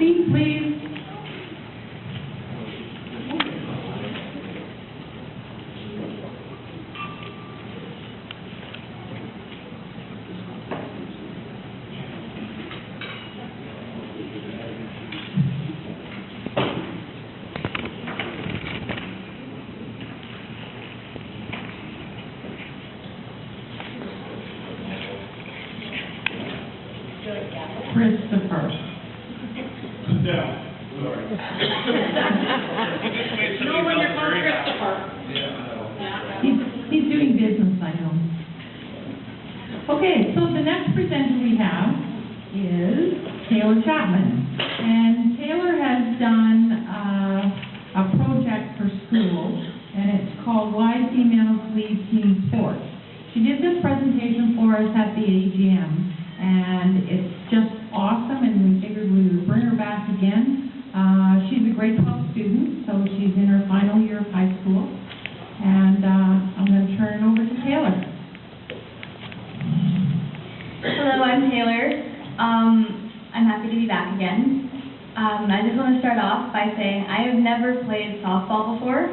Seat, please. Christopher. Yeah, sorry. No when you're called Christopher. Yeah, I know. He's doing business, I know. Okay, so the next presenter we have is Taylor Chapman. And Taylor has done a project for school, and it's called Why Females Lead Team Sports. She did this presentation for us at the AGM, and it's just awesome, and we figured we would bring her back again. She's a grade 12 student, so she's in her final year of high school. And I'm going to turn it over to Taylor. Hello, I'm Taylor. I'm happy to be back again. I just want to start off by saying I have never played softball before.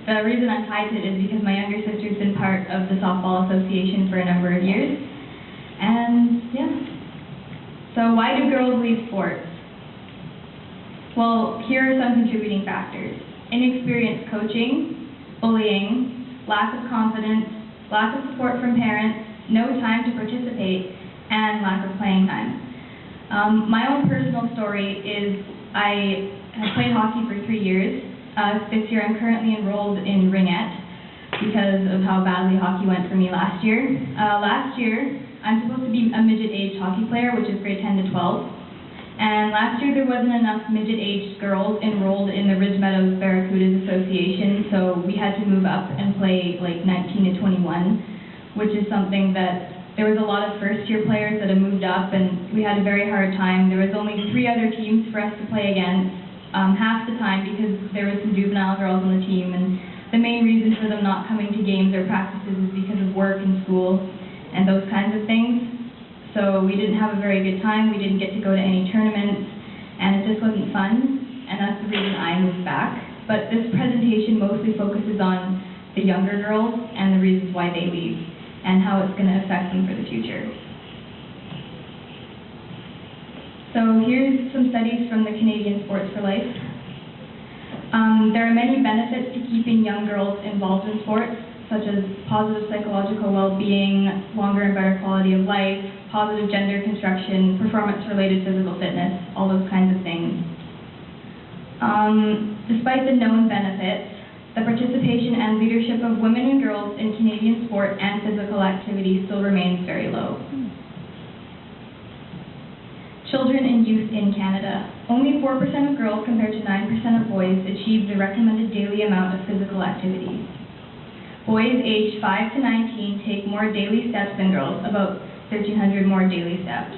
The reason I'm tied to it is because my younger sister's been part of the Softball Association for a number of years. And, yeah. So why do girls leave sports? Well, here are some contributing factors. Inexperienced coaching, bullying, lack of confidence, lack of support from parents, no time to participate, and lack of playing time. My own personal story is I have played hockey for 3 years. This year I'm currently enrolled in ringette because of how badly hockey went for me last year. Last year, I'm supposed to be a midget-age hockey player, which is grade 10 to 12. And last year there wasn't enough midget-aged girls enrolled in the Ridge Meadows Barracudas Association, so we had to move up and play like 19 to 21, which is something that there was a lot of first-year players that have moved up, and we had a very hard time. There was only 3 other teams for us to play against, half the time because there was some juvenile girls on the team, and the main reason for them not coming to games or practices is because of work and school and those kinds of things. So we didn't have a very good time, we didn't get to go to any tournaments, and it just wasn't fun, and that's the reason I moved back. But this presentation mostly focuses on the younger girls and the reasons why they leave, and how it's going to affect them for the future. So here's some studies from the Canadian Sports for Life. There are many benefits to keeping young girls involved in sports, such as positive psychological well-being, longer and better quality of life, positive gender construction, performance-related physical fitness, all those kinds of things. Despite the known benefits, the participation and leadership of women and girls in Canadian sport and physical activity still remains very low. Children and youth in Canada. Only 4% of girls compared to 9% of boys achieve the recommended daily amount of physical activity. Boys aged 5 to 19 take more daily steps than girls, about 1,300 more daily steps.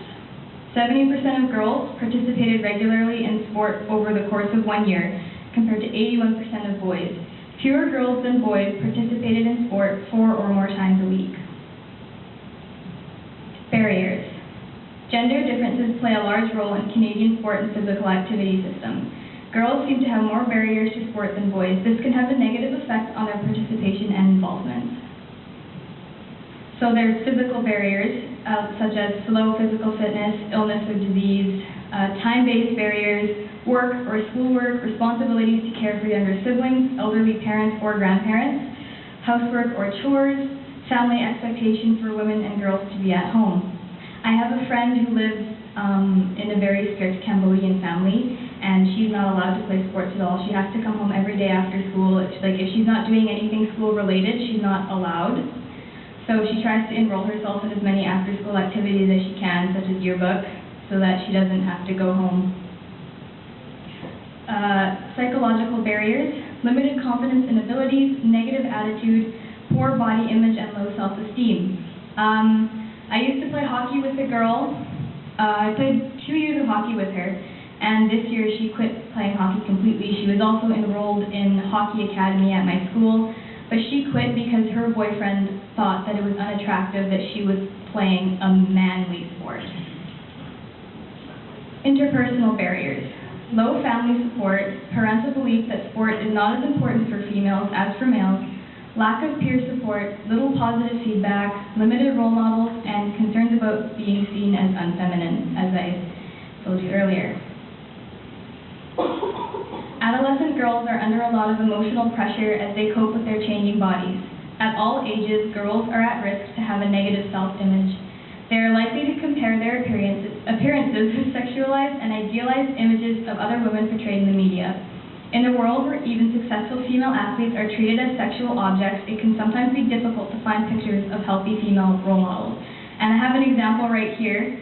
70% of girls participated regularly in sport over the course of 1 year, compared to 81% of boys. Fewer girls than boys participated in sport 4 or more times a week. Barriers. Gender differences play a large role in Canadian sport and physical activity systems. Girls seem to have more barriers to sport than boys. This can have a negative effect on their participation and involvement. So there's physical barriers, such as slow physical fitness, illness or disease, time-based barriers, work or schoolwork, responsibilities to care for younger siblings, elderly parents or grandparents, housework or chores, family expectations for women and girls to be at home. I have a friend who lives in a very strict Cambodian family, and she's not allowed to play sports at all. She has to come home every day after school. If she's not doing anything school-related, she's not allowed. So she tries to enroll herself in as many after-school activities as she can, such as yearbook, so that she doesn't have to go home. Psychological barriers, limited confidence in abilities, negative attitude, poor body image, and low self-esteem. I used to play hockey with a girl. I played 2 years of hockey with her, and this year she quit playing hockey completely. She was also enrolled in hockey academy at my school, but she quit because her boyfriend thought that it was unattractive that she was playing a manly sport. Interpersonal barriers. low family support, parental belief that sport is not as important for females as for males, lack of peer support, little positive feedback, limited role models, and concerns about being seen as unfeminine, as I told you earlier. Adolescent girls are under a lot of emotional pressure as they cope with their changing bodies. At all ages, girls are at risk to have a negative self-image. They are likely to compare their appearances with sexualized and idealized images of other women portrayed in the media. In a world where even successful female athletes are treated as sexual objects, it can sometimes be difficult to find pictures of healthy female role models. And I have an example right here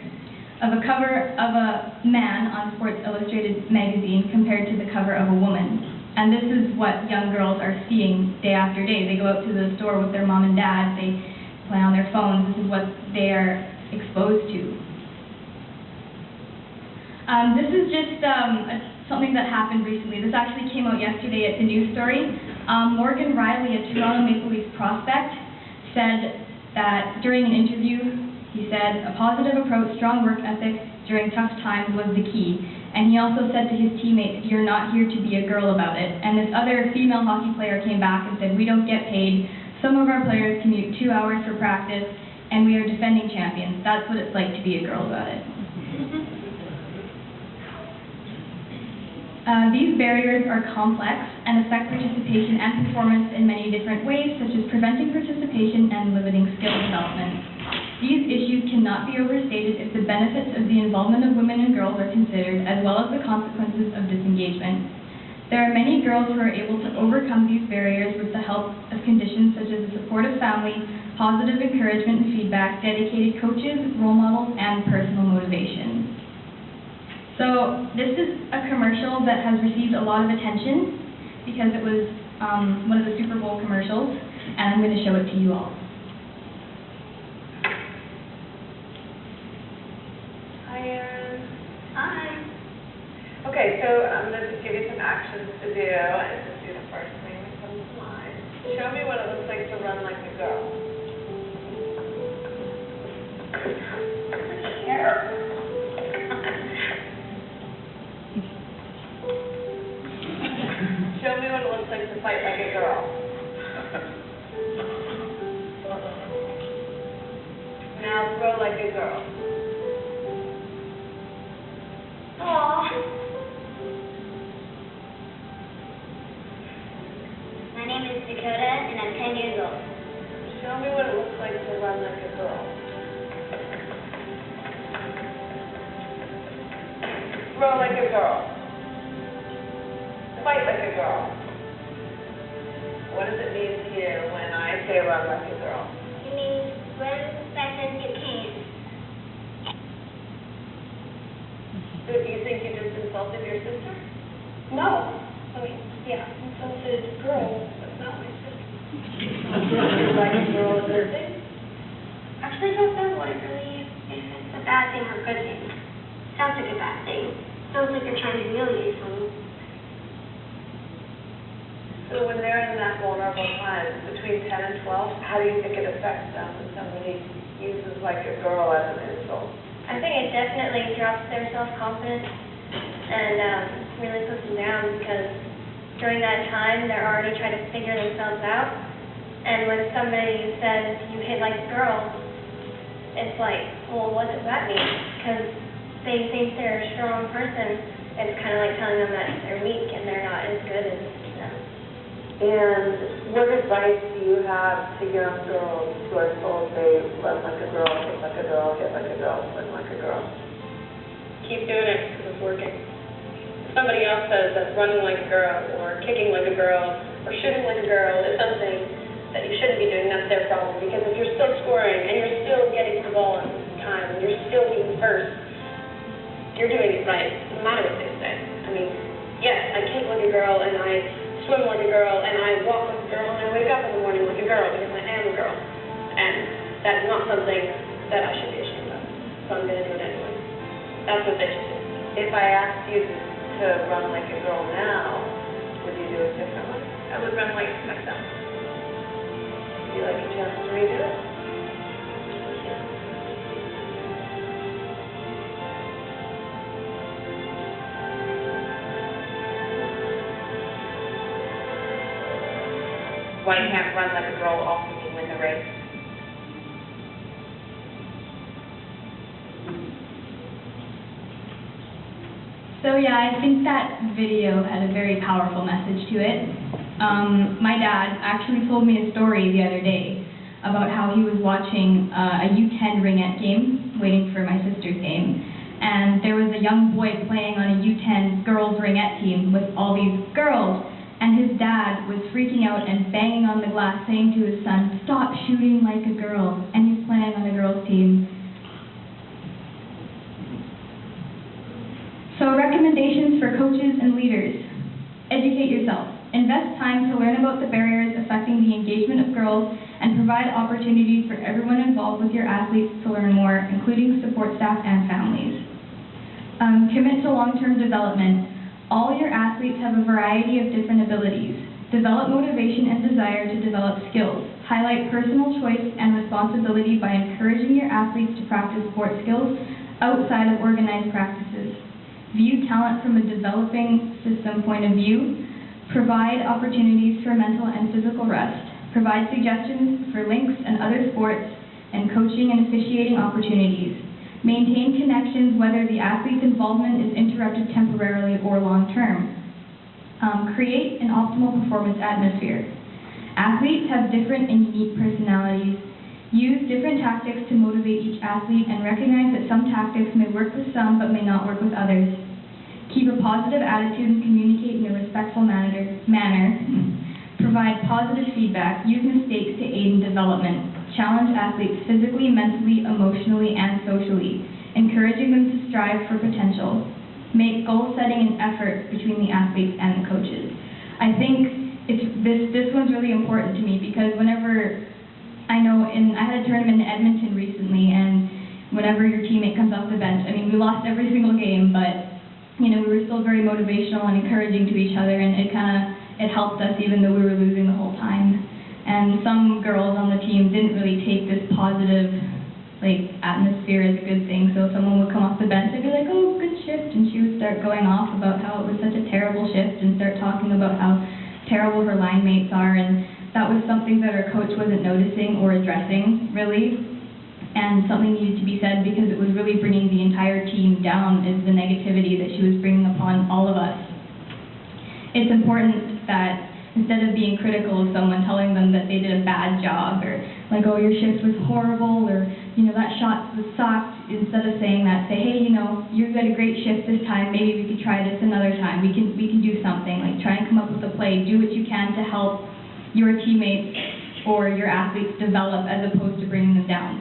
of a cover of a man on Sports Illustrated magazine compared to the cover of a woman. And this is what young girls are seeing day after day. They go out to the store with their mom and dad, they play on their phones, this is what they are exposed to. This is just something that happened recently. This actually came out yesterday at the news story. Morgan Riley, a Toronto Maple Leafs prospect, said that during an interview, he said, a positive approach, strong work ethic during tough times was the key. And he also said to his teammates, you're not here to be a girl about it. And this other female hockey player came back and said, we don't get paid. Some of our players commute 2 hours for practice, and we are defending champions. That's what it's like to be a girl about it. These barriers are complex and affect participation and performance in many different ways, such as preventing participation and limiting skill development. These issues cannot be overstated if the benefits of the involvement of women and girls are considered, as well as the consequences of disengagement. There are many girls who are able to overcome these barriers with the help of conditions such as a supportive family, positive encouragement and feedback, dedicated coaches, role models, and personal motivation. So this is a commercial that has received a lot of attention because it was one of the Super Bowl commercials, and I'm going to show it to you all. Okay, so I'm going to just give you some actions to do, and just do the first thing that comes to mind. Show me what it looks like to run like a girl. Show me what it looks like to fight like a girl. Now throw like a girl. Aww. My name is Dakota, and I'm 10 years old. Show me what it looks like to run like a girl. Throw like a girl. Fight like a girl. What does it mean to you when I say run like a girl? It means run as fast as you can. Do you think you just insulted your sister? No. I mean, yeah, insulted girl, but not my sister. Like a girl is her thing? Actually, I don't know what it really is, if it's a bad thing or a good thing. Sounds like a bad thing. Sounds like you're trying to humiliate someone. So when they're in that vulnerable time, between 10 and 12, how do you think it affects them when somebody uses like a girl as an insult? I think it definitely drops their self-confidence and really puts them down because during that time they're already trying to figure themselves out. And when somebody says you hit like a girl, it's like, well, what does that mean? Because they think they're a strong person. It's kind of like telling them that they're weak and they're not as good as them. And what advice do you have to young girls who are told they run like a girl, hit like a girl, hit like a girl, swim like a girl? Keep doing it because it's working. If somebody else says that running like a girl or kicking like a girl or shooting like a girl is something that you shouldn't be doing, that's their problem. Because if you're still scoring and you're still getting the ball in time and you're still being first, you're doing it right, no matter what they say. I mean, yes, I kick like a girl and I swim like a girl, and I walk like a girl, and I wake up in the morning like a girl because I am a girl. And that is not something that I should be ashamed of. So I'm going to do it anyway. That's what they should do. If I asked you to run like a girl now, would you do it differently? I would run like them. Would you like a chance to redo it? Why can't run like a girl also mean win the race? So yeah, I think that video had a very powerful message to it. My dad actually told me a story the other day about how he was watching a U10 ringette game, waiting for my sister's game, and there was a young boy playing on a U10 girls ringette team with all these girls, and his dad was freaking out and banging on the glass saying to his son, "Stop shooting like a girl," and he's playing on a girls team. So recommendations for coaches and leaders. Educate yourself. Invest time to learn about the barriers affecting the engagement of girls and provide opportunities for everyone involved with your athletes to learn more, including support staff and families. Commit to long-term development. All your athletes have a variety of different abilities. Develop motivation and desire to develop skills. Highlight personal choice and responsibility by encouraging your athletes to practice sport skills outside of organized practices. View talent from a developing system point of view. Provide opportunities for mental and physical rest. Provide suggestions for links and other sports and coaching and officiating opportunities. Maintain connections whether the athlete's involvement is interrupted temporarily or long-term. Create an optimal performance atmosphere. Athletes have different and unique personalities. Use different tactics to motivate each athlete and recognize that some tactics may work with some but may not work with others. Keep a positive attitude and communicate in a respectful manner. Provide positive feedback. Use mistakes to aid in development. Challenge athletes physically, mentally, emotionally, and socially, encouraging them to strive for potential. Make goal setting an effort between the athletes and the coaches. I think this one's really important to me because whenever I had a tournament in Edmonton recently, and whenever your teammate comes off the bench, I mean, we lost every single game, but we were still very motivational and encouraging to each other, and it helped us even though we were losing the whole time. And some girls on the team didn't really take this positive atmosphere as a good thing, so someone would come off the bench and be like, "Oh, good shift," and she would start going off about how it was such a terrible shift and start talking about how terrible her line mates are, and that was something that our coach wasn't noticing or addressing, really, and something needed to be said because it was really bringing the entire team down, is the negativity that she was bringing upon all of us. It's important that instead of being critical of someone, telling them that they did a bad job, or like, "Oh, your shift was horrible," or, "That shot was sucked," instead of saying that, say, "Hey, you got a great shift this time, maybe we could try this another time, we can do something," try and come up with a play, do what you can to help your teammates or your athletes develop as opposed to bringing them down.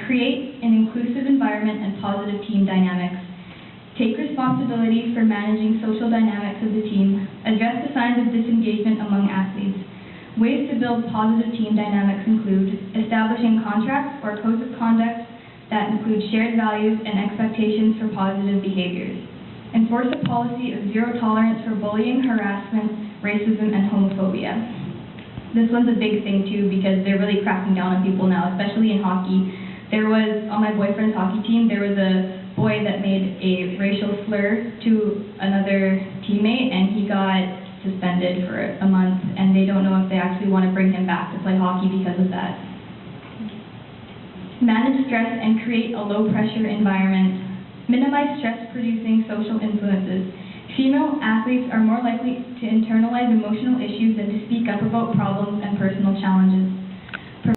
Create an inclusive environment and positive team dynamics. Take responsibility for managing social dynamics of the team. Address the signs of disengagement among athletes. Ways to build positive team dynamics include establishing contracts or codes of conduct that include shared values and expectations for positive behaviors. Enforce a policy of zero tolerance for bullying, harassment, racism, and homophobia. This one's a big thing too because they're really cracking down on people now, especially in hockey. On my boyfriend's hockey team, there was a boy that made a racial slur to another teammate, and he got suspended for a month, and they don't know if they actually want to bring him back to play hockey because of that. Manage stress and create a low-pressure environment. Minimize stress-producing social influences. Female athletes are more likely to internalize emotional issues than to speak up about problems and personal challenges.